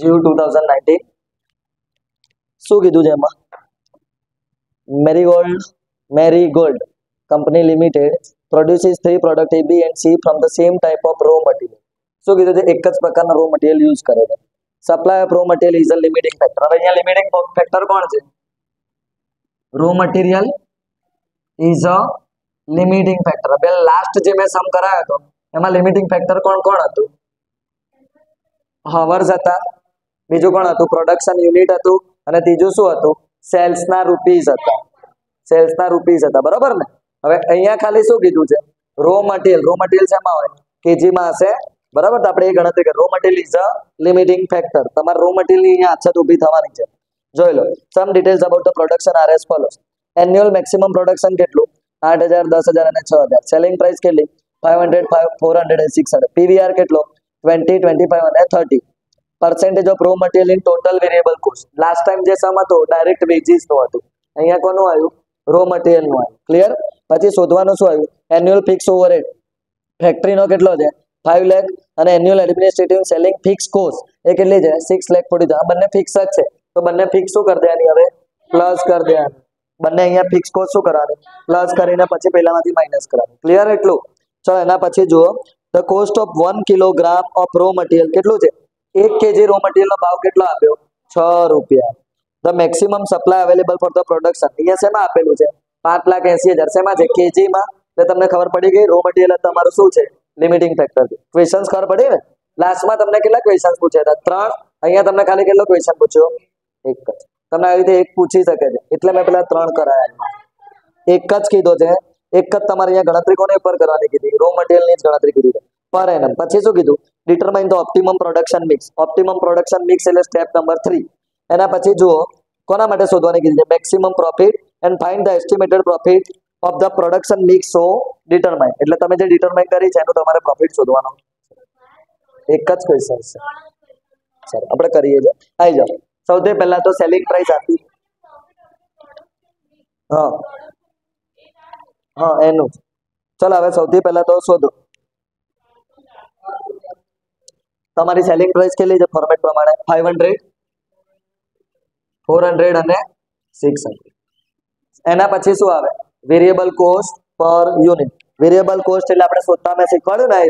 GU 2019 શું કીધું છે એમાં? Marigold company limited produces 3 product A, B and C from the same type of raw material. શું કીધું છે? એક જ પ્રકારના રો મટીરિયલ યુઝ કરે છે. Supply of row material is a limiting factor. હવે અહીંયા લિમિટિંગ ફેક્ટર કોણ છે? Row material is a limiting factor. હવે લાસ્ટ જે મેં સમ કરાયો હતો એમાં લિમિટિંગ ફેક્ટર કોણ કોણ હતું? હવર્સ હતા, બીજું કોણ હતું? પ્રોડક્શન યુનિટ હતું, અને ત્રીજું શું હતું? સેલ્સના રૂપીસ હતા. સેલ્સના રૂપીસ હતા, બરોબર ને? હવે અહીંયા ખાલી શું કીધું છે? રો મટીરિયલ શેમાં હોય? કેજીમાં હશે, બરાબર? તો આપણે એ ગણતરી કરીએ. Raw material is a limiting factor. તમારે રો મટીરિયલની અહીંયા અછત ઊભી થવાની છે. જોઈ લો. Some details about the production are as follows. Annual maximum production કેટલું? 8,000, 10,000 અને 6,000. સેલિંગ પ્રાઇસ કેટલી? 500, 400 અને 600. પીવીઆર કેટલો? 20, 25 અને 30. Percentage of raw material in total variable cost. Last time જે સમ હતો ડાયરેક્ટ વેજીસનું હતું. અહીંયા કોનું આવ્યું? રો મટીરિયલનું આવ્યું. ક્લિયર? પછી શોધવાનું શું આવ્યું? એન્યુઅલ ફિક્સ ઓવરહેડ ફેક્ટરીનો કેટલો છે? 5 લાખ. અને annual administrative selling fix cost એ કેટલી છે? 6,40,000. આ બંને ફિક્સ જ છે, તો બંને ફિક્સ શું કરી દેવાની? હવે પ્લસ કરી દેવાની. બંને અહીંયા ફિક્સ કોસ્ટ શું કરવાની? પ્લસ કરીને પછી પહેલામાંથી માઇનસ કરવાની. ક્લિયર? એટલું. ચલો એના પછી જુઓ, the cost of 1 kilogram of raw material કેટલું છે? 1 કેજી રો મટીરિયલનો ભાવ કેટલો આપ્યો? 6 રૂપિયા. The maximum supply available for the production અહીંયા શેમાં આપેલું છે? 5,80,000. શેમાં છે? કેજીમાં. એટલે તમને ખબર પડી ગઈ રો મટીરિયલ તમારું શું છે? લિમિટિંગ ફેક્ટર છે. ક્વેશ્ચન્સ ખબર પડી ને? લાસ્ટમાં તમને કેટલા ક્વેશ્ચન્સ પૂછ્યા હતા? 3. અહીંયા તમને ખાલી કેટલો ક્વેશ્ચન પૂછ્યો? એક જ. તમને આવી રીતે એક પૂછી શકે છે, એટલે મેં પેલા 3 કરાયા. એક જ કીધો છે. એક જ તમારે અહીંયા ગણતરી કોને ઉપર કરવાની કીધી? રો મટીરિયલની જ ગણતરી કીધી છે પર એનમ. પછી શું કીધું? Determine the optimum production mix. Optimum production mix એટલે સ્ટેપ નંબર 3. એના પછી જુઓ કોના માટે શોધવાની કીધી છે? Maximum profit and find the estimated profit of the production mix. So determine એટલે તમે જે ડિટરમાઇન કરી છે એનું તમારે પ્રોફિટ શોધવાનો. એક જ ક્વેશ્ચન છે. સર આપણે કરીએ છીએ. આવી જાઓ. સૌથી પહેલા તો સેલિંગ પ્રાઇસ આપી. હા એનું. ચલો હવે સૌથી પહેલા તો શોધો તમારી સેલિંગ પ્રાઇસ કેટલી છે? ફોર્મેટ પ્રમાણે 500, 400 અને 600. એના પછી શું આવે? વેરિયેબલ કોસ્ટ પર યુનિટ. વેરિયેબલ કોસ્ટ એટલે આપણે શોધતા મેં શીખવાડ્યું ને,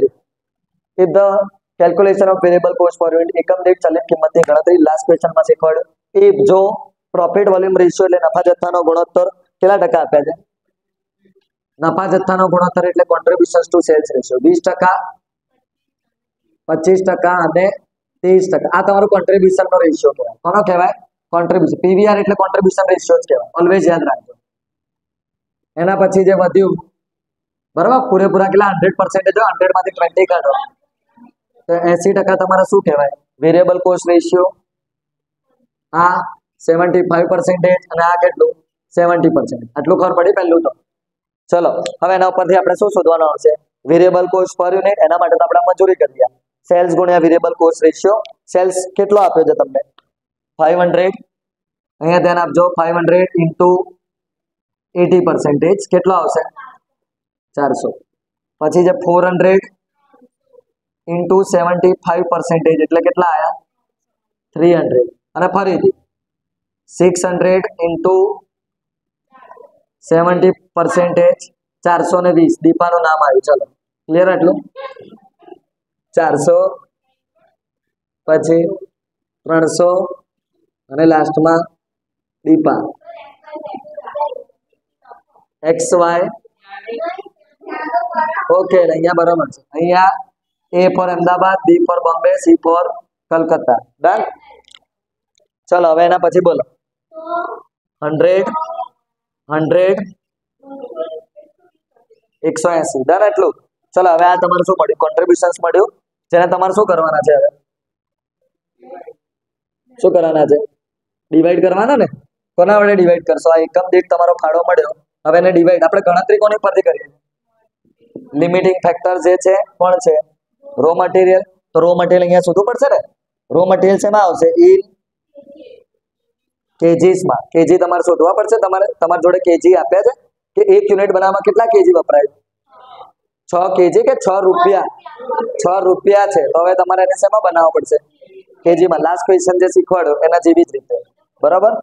if the calculation of variable cost પર યુનિટ. એકમ દીઠ ચલિત કિંમતની ગણતરી લાસ્ટ ક્વેશ્ચનમાં શીખવાડ્યું. ઇફ જો પ્રોફિટ વોલ્યુમ રેશિયો એટલે નફા જથ્થાનો ગુણોત્તર કેટલા ટકા આપ્યા છે? નફા જથ્થાનો ગુણોત્તર એટલે કોન્ટ્રીબ્યુશન ટુ સેલ્સ રેશિયો 20%, 25% અને 30%. આ તમારું કોન્ટ્રીબ્યુશન નો રેશિયો કહેવાય. કોનો કહેવાય? કોન્ટ્રીબ્યુશન. પીવીઆર એટલે કોન્ટ્રીબ્યુશન રેશિયો જ કહેવાય. ઓલવેઝ યાદ રાખજો. એના પછી જે વધ્યું, બરાબર, પૂરેપૂરા કેટલા? 100% હોય, 100 માંથી 20 કાઢો તો 80% તમારે શું કહેવાય? Variable cost ratio. આ 75% અને આ કેટલું? 70%. આટલું ખબર પડી પહેલું તો. ચલો હવે એના ઉપરથી આપણે શું શોધવાનું આવશે? વેરિયેબલ કોસ્ટ પર યુનિટ. એના માટે તો આપણે મજૂરી કરીએ. સેલ્સ ગુણ્યા વેરિયેબલ કોસ્ટ રેશિયો. સેલ્સ કેટલો આપ્યો છે તમને? 500. અહીંયા ધ્યાન આપજો. 500 ઇન્ટુ 80% કેટલો આવશે? 400. પછી જે 400 ઇન્ટુ 75% એટલે કેટલા આવ્યા? 300. અને ફરીથી 600 ઇન્ટુ 70% 420. દીપાનું નામ આવ્યું. ચલો ક્લિયર? એટલું 400 પછી 300 અને લાસ્ટમાં દીપા. XY okay. અહીંયા બરાબર છે. અહીંયા A for Ahmedabad, B for Bombay, C for Calcutta. Done. ચલો હવે એના પછી બોલો 100, 100, 180. ડન. એટલું. ચલો હવે આ તમારું શું મળ્યું? કોન્ટ્રીબ્યુશન્સ મળ્યું, જેને તમારે શું કરવાના છે? હવે શું કરવાના છે? ડિવાઈડ કરવાના ને. કોના વડે ડિવાઈડ કરશો? આ એકમ દીઠ તમારો ફાળો મળ્યો. હવે એને ડિવાઈડ આપણે ગણતરી કોની પરથી કરીએ? લિમિટિંગ ફેક્ટર જે છે કોણ છે? Raw material. તો રો મટીરિયલ અહીંયા શોધવું પડશે ને. રો મટીરિયલ શેમાં આવશે? ઇન કેજીસમાં. કેજી તમારે શોધવા પડશે. તમારી જોડે કેજી આપ્યા છે કે 1 યુનિટ બનાવવામાં કેટલા કેજી વપરાય? 6 કેજી કે 6 રૂપિયા? 6 રૂપિયા છે. તો હવે તમારે એને શેમાં બનાવવા પડશે? કેજીમાં લાસ્ટ ક્વેશ્ચન જે શીખવાડ્યો એના જેવી જ રીતે બરાબર.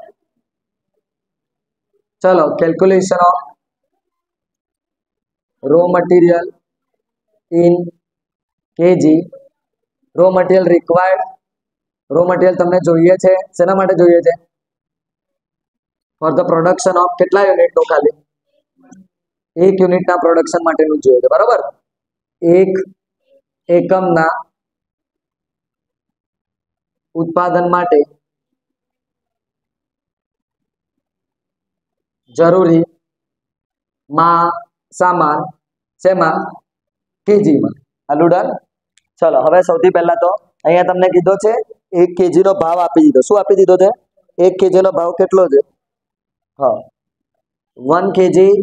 ચલો calculation of raw material in KG. Raw material required. Raw material તમને જોઈએ છે શેના માટે જોઈએ છે? ફોર ધ પ્રોડક્શન ઓફ કેટલા યુનિટ નો? ખાલી 1 યુનિટના પ્રોડક્શન માટેનું જોઈએ છે બરાબર. 1 એકમના ઉત્પાદન માટે જરૂરી સામાન શેમાં? કેજીમાં. આલુ ડન. ચલો હવે સૌથી પહેલા તો અહીંયા તમને કીધો છે 1 કેજી નો ભાવ આપી દીધો. શું આપી દીધો છે? 1 કેજી નો ભાવ કેટલો છે? હા, 1 KG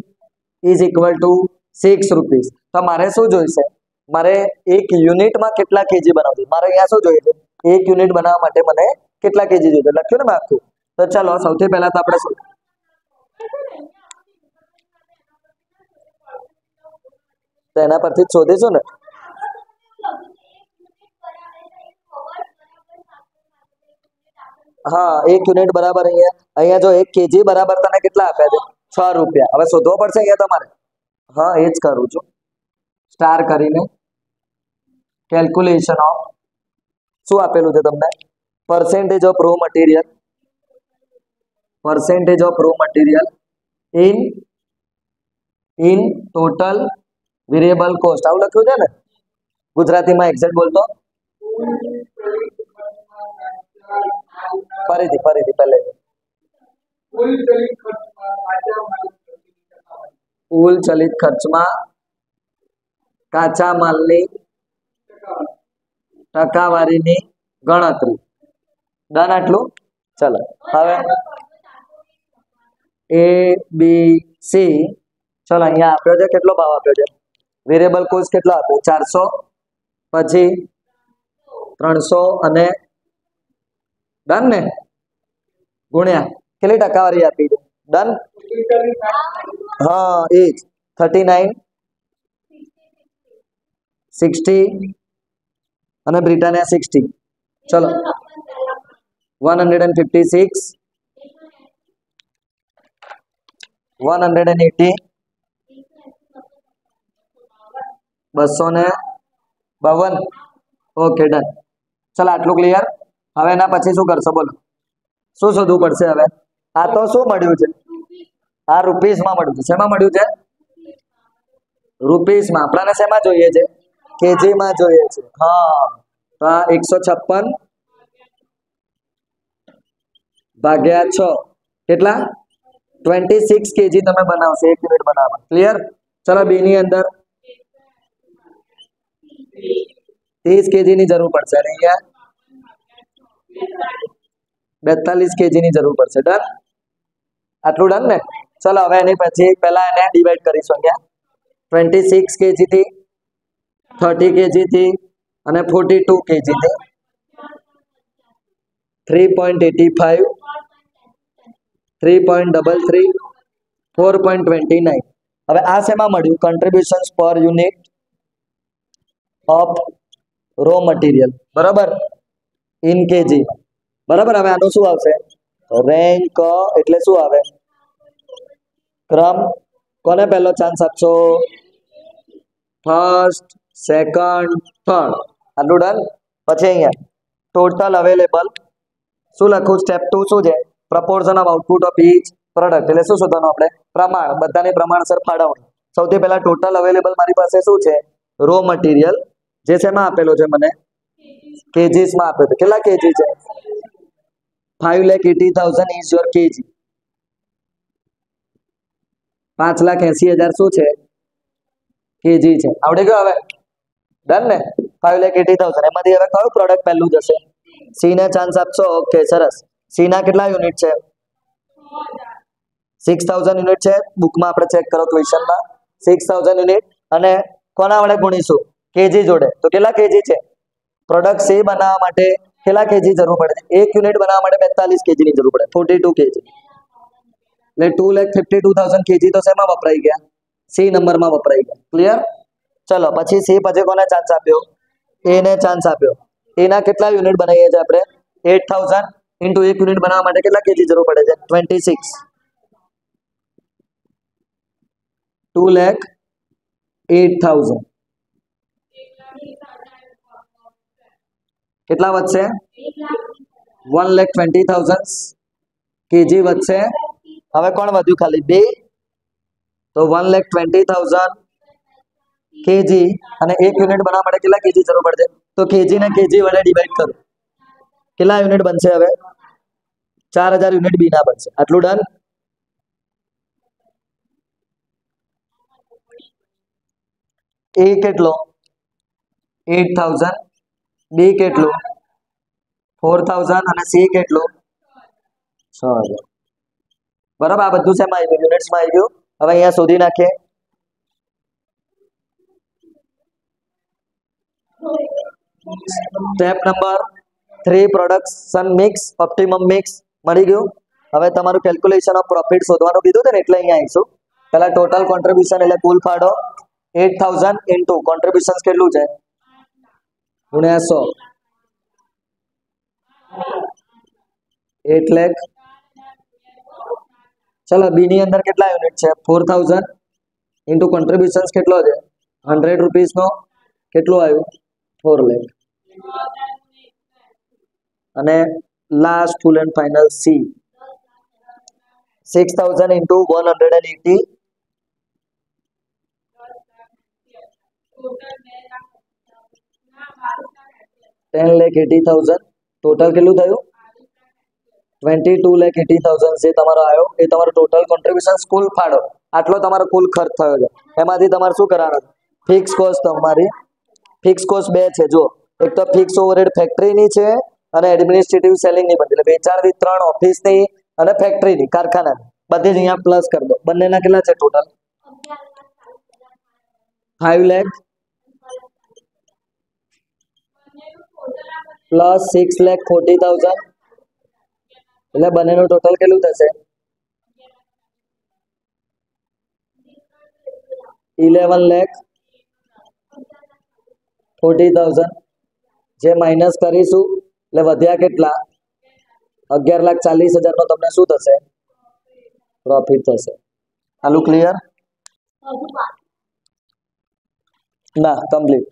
is equal to 6 rupees. તો મારે શું જોઈશે? મારે 1 યુનિટમાં કેટલા કેજી બનાવવું? મારે અહીંયા શું જોઈએ છે? 1 યુનિટ બનાવવા માટે મને કેટલા કેજી જોઈએ? લખ્યું ને મેં આખું. તો ચાલો સૌથી પહેલા તો આપણે શું તો એના પરથી જ શોધીશું ને. હા, 1 યુનિટ બરાબર અહીંયા જો 1 કેજી બરાબર તને કેટલા આપ્યા છે? 6 રૂપિયા. હવે શોધવો પડશે અહીંયા તમારે. હા, એ જ કરું છું સ્ટાર કરીને. કેલ્ક્યુલેશન ઓફ શું આપેલું છે તમને? percentage of raw material, percentage of raw material in total variable cost. આવું લખ્યું છે ને ગુજરાતીમાં એક્ઝેક્ટ બોલતો. ફરીથી પહેલે કુલ ચલિત ખર્ચમાં કાચા માલની ટકાવારીની ગણતરી. ડન આટલું. ચલો હવે A B C. ચલો અહીંયા આપ્યો છે કેટલો ભાવ આપ્યો છે? વેરિયેબલ કોસ્ટ કેટલો આપ્યો? 400, પછી 300 અને ડન ને ગુણ્યા કેટલી ટકાવારી આપી છે? ડન. હા એ જ 39, 60 અને બ્રિટાનિયા 60. ચલો 156, 180, 252. Okay done. ચલો આટલું ક્લિયર. હવે એના પછી શું કરશો બોલો? શું શોધવું પડશે હવે? આ તો શું મળ્યું છે? આ રૂપીસમાં મળ્યું છે. શેમાં મળ્યું છે? રૂપીસમાં. આપણાને શેમાં જોઈએ છે? કેજીમાં જોઈએ છે. હા, તો આ 156 ભાગ્યા 6 કેટલા? 26 કેજી તમે બનાવશો 1 યુનિટ બનાવવા. ક્લિયર. ચલો બી ની અંદર 30 કેજી ની જરૂર પડશે અને અહીંયા 42 કેજી ની જરૂર પડશે. ડન. આટલું ડન ને. ચલો હવે એની પછી પહેલા એને ડિવાઈડ કરીશું. અહીંયા 26 કેજી થી, 30 કેજી થી અને 42 કેજી થી 3.85, 3.33, 4.29. હવે આ શેમાં મળ્યું? કન્ટ્રીબ્યુશન્સ પર યુનિટ ઓફ રો મટીરિયલ બરાબર ઇન કેજી. બરાબર. હવે આનું શું આવશે? રેન્ક એટલે શું આવે? ક્રમ. કોને પહેલો ચાન્સ આપશો? First, second, third. આટલું ડન. પછી અહીંયા ટોટલ અવેલેબલ શું લખું? સ્ટેપ 2 શું છે? Proportion of output of each product. એટલે શું શોધવાનું આપણે? પ્રમાણ. બધાની પ્રમાણસર ફાળવણી. સૌથી પહેલા ટોટલ અવેલેબલ મારી પાસે શું છે? Raw material. જે શેમાં આપેલો છે મને? કેજીસમાં આપેલો છે. કેટલા કેજી છે? 5,80,000 ઇઝ યોર કેજી. 5,80,000 શું છે? કેજી છે. આવડી ગયો હવે? ડન ને. 5,80,000. એમાંથી હવે કયું પ્રોડક્ટ પહેલું જશે? સી ને ચાન્સ આપશો. ઓકે સરસ. સી ના કેટલા યુનિટ છે? 6,000 યુનિટ છે. બુકમાં આપણે ચેક કરો ક્વેશ્ચનમાં 6,000 યુનિટ. અને કોના વડે ગુણીશું? કેજી જોડે. તો કેટલા કેજી છે? પ્રોડક્ટ સી બનાવવા માટે કેટલા કેજી જરૂર પડે છે? 1 યુનિટ બનાવવા માટે 42 કેજી ની જરૂર પડે. 42 કેજી. એટલે 2,52,000 કેજી તો શેમાં વપરાઈ ગયા? સી નંબરમાં વપરાઈ ગયા. ક્લિયર. ચલો પછી સી પછી કોને ચાન્સ આપ્યો? એ ને ચાન્સ આપ્યો. એના કેટલા યુનિટ બનાવીએ છીએ આપણે 8000 ઇન્ટુ 1 યુનિટ બનાવવા માટે કેટલા કેજી જરૂર પડે છે 26 2,08,000 કેટલા વધશે 1,20,000 કેજી વધશે હવે કોણ વધ્યું ખાલી 2 તો 1,20,000 કેજી અને 1 યુનિટ બનાવવા માટે કેટલા કેજી જરૂર પડશે તો કેજી ને કેજી વડે ડિવાઈડ કરો કેટલા યુનિટ બનશે હવે 4000 યુનિટ બી ના બનશે આટલું ડન એ કેટલો 8000 બી કેટલું 4000 અને સી કેટલું 6000 બરાબર આ બધું શેમાં આવી ગયું યુનિટ્સમાં આવી ગયું હવે અહીંયા શોધી નાખીએ step number 3 production mix optimum mix મળી ગયું હવે તમારું કેલ્ક્યુલેશન ઓફ પ્રોફિટ શોધવાનું કીધું છે ને એટલે અહીંયા આવીશું પહેલા ટોટલ કોન્ટ્રીબ્યુશન એટલે કુલ ફાળો 8000 ઇન્ટુ કોન્ટ્રીબ્યુશન કેટલું છે ગુણ્યા 100 8 લાખ ચલો બી ની અંદર કેટલા યુનિટ છે 4000 ઇન્ટુ કોન્ટ્રીબ્યુશન કેટલો છે 100 રૂપીસ નો કેટલું આવ્યું 4 લાખ અને last full and final C 6000 into 180 10,80,000 total કેટલું થયું 22,80,000 જે તમારો આવ્યો એ તમારો ટોટલ કોન્ટ્રીબ્યુશન કુલ ફાળો આટલો તમારો કુલ ખર્ચ થયો છે એમાંથી તમારે શું કરવાનું ફિક્સ કોસ્ટ તમારી ફિક્સ કોસ્ટ બે છે જો એક તો ફિક્સ ઓવરહેડ ફેક્ટરીની છે અને એડમિનિસ્ટ્રેટિવ સેલિંગની બધી એટલે વેચાણ વિતરણ ઓફિસની અને ફેક્ટરીની કારખાનાની બધી જ અહીંયા પ્લસ કરી દો બંનેના કેટલા છે ટોટલ 5 લાખ પ્લસ 6,40,000 એટલે બંનેનું ટોટલ કેટલું થશે 11,40,000 જે માઇનસ કરીશું એટલે વધ્યા કેટલા 11,40,000 નો તમને શું થશે પ્રોફિટ થશે આલું ક્લિયર ના કમ્પ્લીટ